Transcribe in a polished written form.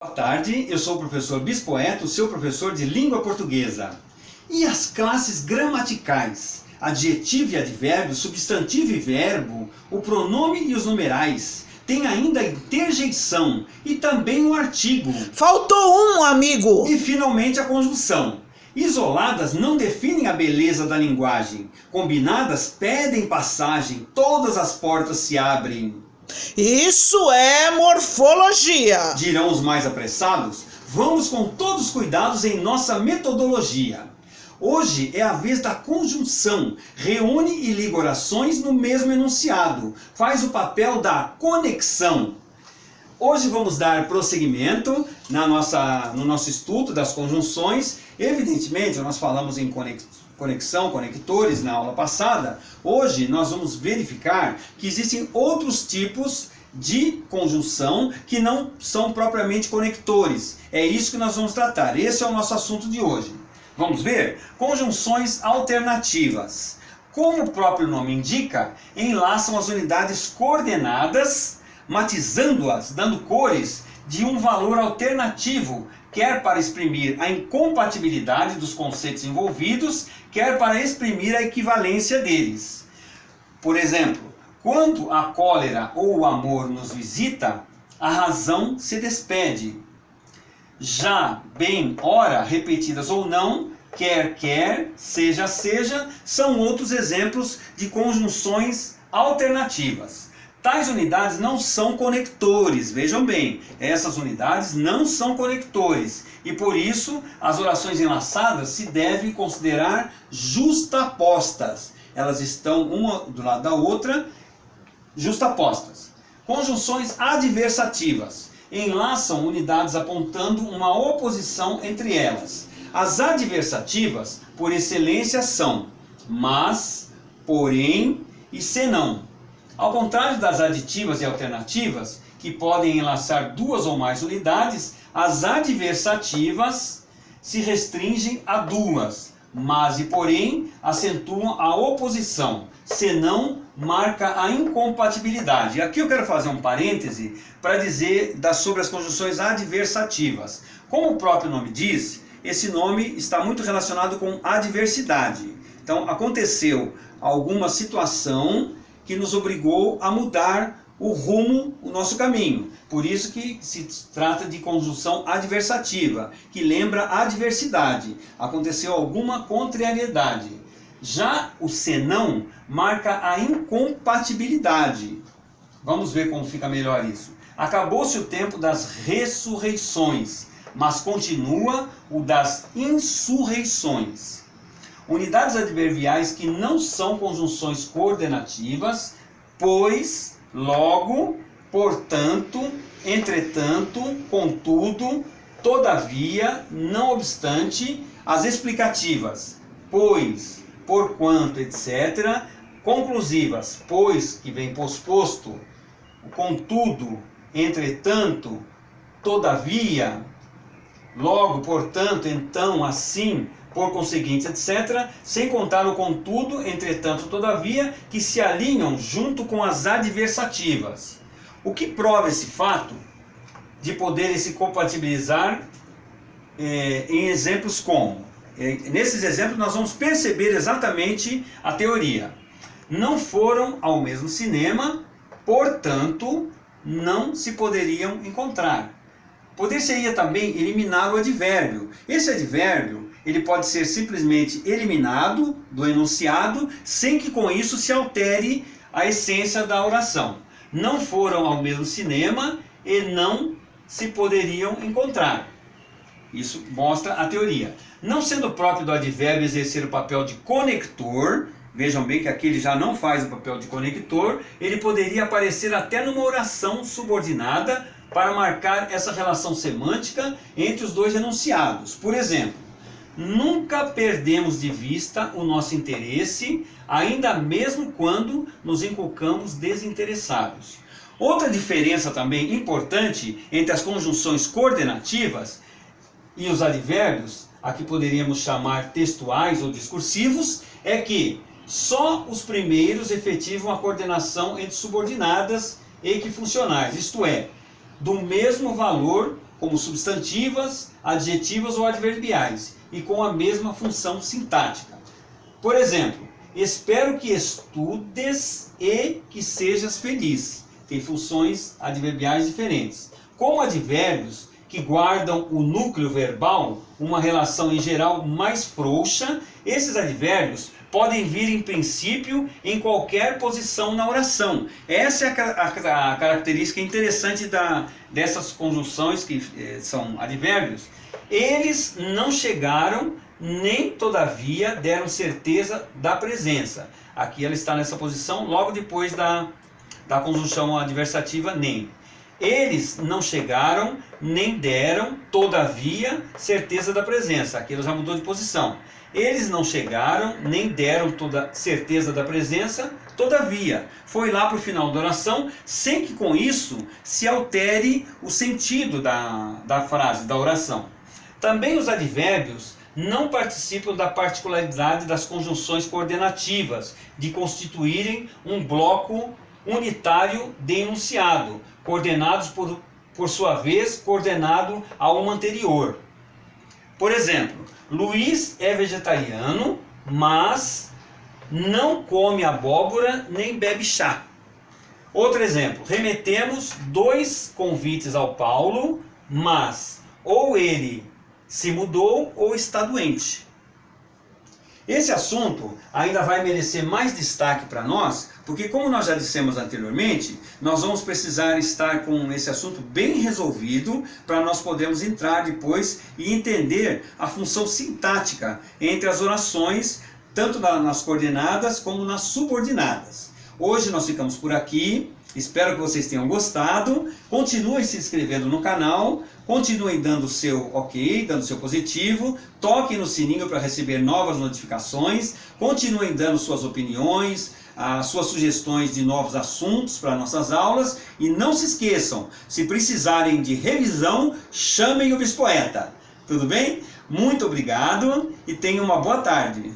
Boa tarde, eu sou o professor Bispoeto, seu professor de língua portuguesa. E as classes gramaticais? Adjetivo e advérbio, substantivo e verbo, o pronome e os numerais. Tem ainda a interjeição e também o artigo. Faltou um, amigo! E finalmente a conjunção. Isoladas não definem a beleza da linguagem. Combinadas pedem passagem, todas as portas se abrem. Isso é morfologia! Dirão os mais apressados, vamos com todos os cuidados em nossa metodologia. Hoje é a vez da conjunção, reúne e liga orações no mesmo enunciado, faz o papel da conexão. Hoje vamos dar prosseguimento no nosso estudo das conjunções. Evidentemente, nós falamos em conexão, conectores na aula passada. Hoje nós vamos verificar que existem outros tipos de conjunção que não são propriamente conectores. É isso que nós vamos tratar. Esse é o nosso assunto de hoje. Vamos ver? Conjunções alternativas. Como o próprio nome indica, enlaçam as unidades coordenadas, matizando-as, dando cores de um valor alternativo, quer para exprimir a incompatibilidade dos conceitos envolvidos, quer para exprimir a equivalência deles. Por exemplo, quando a cólera ou o amor nos visita, a razão se despede. Já, bem, ora, repetidas ou não, quer, seja, são outros exemplos de conjunções alternativas. Tais unidades não são conectores, vejam bem, essas unidades não são conectores e por isso as orações enlaçadas se devem considerar justapostas. Elas estão uma do lado da outra, justapostas. Conjunções adversativas enlaçam unidades apontando uma oposição entre elas. As adversativas, por excelência, são mas, porém e senão. Ao contrário das aditivas e alternativas, que podem enlaçar duas ou mais unidades, as adversativas se restringem a duas, mas e porém acentuam a oposição, senão marca a incompatibilidade. Aqui eu quero fazer um parêntese para dizer sobre as conjunções adversativas. Como o próprio nome diz, esse nome está muito relacionado com adversidade. Então aconteceu alguma situação que nos obrigou a mudar o rumo, o nosso caminho. Por isso que se trata de conjunção adversativa, que lembra a adversidade. Aconteceu alguma contrariedade. Já o senão marca a incompatibilidade. Vamos ver como fica melhor isso. Acabou-se o tempo das ressurreições, mas continua o das insurreições. Unidades adverbiais que não são conjunções coordenativas, pois, logo, portanto, entretanto, contudo, todavia, não obstante, as explicativas, pois, porquanto, etc., conclusivas, pois, que vem posposto, contudo, entretanto, todavia, logo, portanto, então, assim, por conseguinte, etc., sem contar o contudo, entretanto, todavia, que se alinham junto com as adversativas. O que prova esse fato de poderem se compatibilizar em exemplos como? Nesses exemplos nós vamos perceber exatamente a teoria. Não foram ao mesmo cinema, portanto, não se poderiam encontrar. Poder-se-ia também eliminar o advérbio. Esse advérbio ele pode ser simplesmente eliminado do enunciado, sem que com isso se altere a essência da oração. Não foram ao mesmo cinema e não se poderiam encontrar. Isso mostra a teoria. Não sendo próprio do advérbio exercer o papel de conector, vejam bem que aqui ele já não faz o papel de conector, ele poderia aparecer até numa oração subordinada para marcar essa relação semântica entre os dois enunciados. Por exemplo, nunca perdemos de vista o nosso interesse, ainda mesmo quando nos inculcamos desinteressados. Outra diferença também importante entre as conjunções coordenativas e os advérbios, aqui poderíamos chamar textuais ou discursivos, é que só os primeiros efetivam a coordenação entre subordinadas e equifuncionais, isto é, do mesmo valor como substantivas, adjetivas ou adverbiais, e com a mesma função sintática. Por exemplo, espero que estudes e que sejas feliz. Tem funções adverbiais diferentes. Como advérbios que guardam o núcleo verbal, uma relação em geral mais frouxa, esses advérbios podem vir em princípio em qualquer posição na oração. Essa é a característica interessante dessas conjunções que são advérbios. Eles não chegaram, nem todavia deram certeza da presença. Aqui ela está nessa posição logo depois da conjunção adversativa nem. Eles não chegaram, nem deram, todavia, certeza da presença. Aqui ela já mudou de posição. Eles não chegaram, nem deram toda certeza da presença, todavia. Foi lá para o final da oração, sem que com isso se altere o sentido da frase, da oração. Também os advérbios não participam da particularidade das conjunções coordenativas, de constituírem um bloco unitário de enunciado, coordenados por sua vez, coordenado a uma anterior. Por exemplo, Luiz é vegetariano, mas não come abóbora nem bebe chá. Outro exemplo, remetemos 2 convites ao Paulo, mas ou ele se mudou ou está doente. Esse assunto ainda vai merecer mais destaque para nós, porque como nós já dissemos anteriormente, nós vamos precisar estar com esse assunto bem resolvido para nós podermos entrar depois e entender a função sintática entre as orações, tanto nas coordenadas como nas subordinadas. Hoje nós ficamos por aqui. Espero que vocês tenham gostado. Continuem se inscrevendo no canal, continuem dando o seu ok, dando o seu positivo, toquem no sininho para receber novas notificações, continuem dando suas opiniões, as suas sugestões de novos assuntos para nossas aulas, e não se esqueçam, se precisarem de revisão, chamem o Bispoeta. Tudo bem? Muito obrigado e tenham uma boa tarde.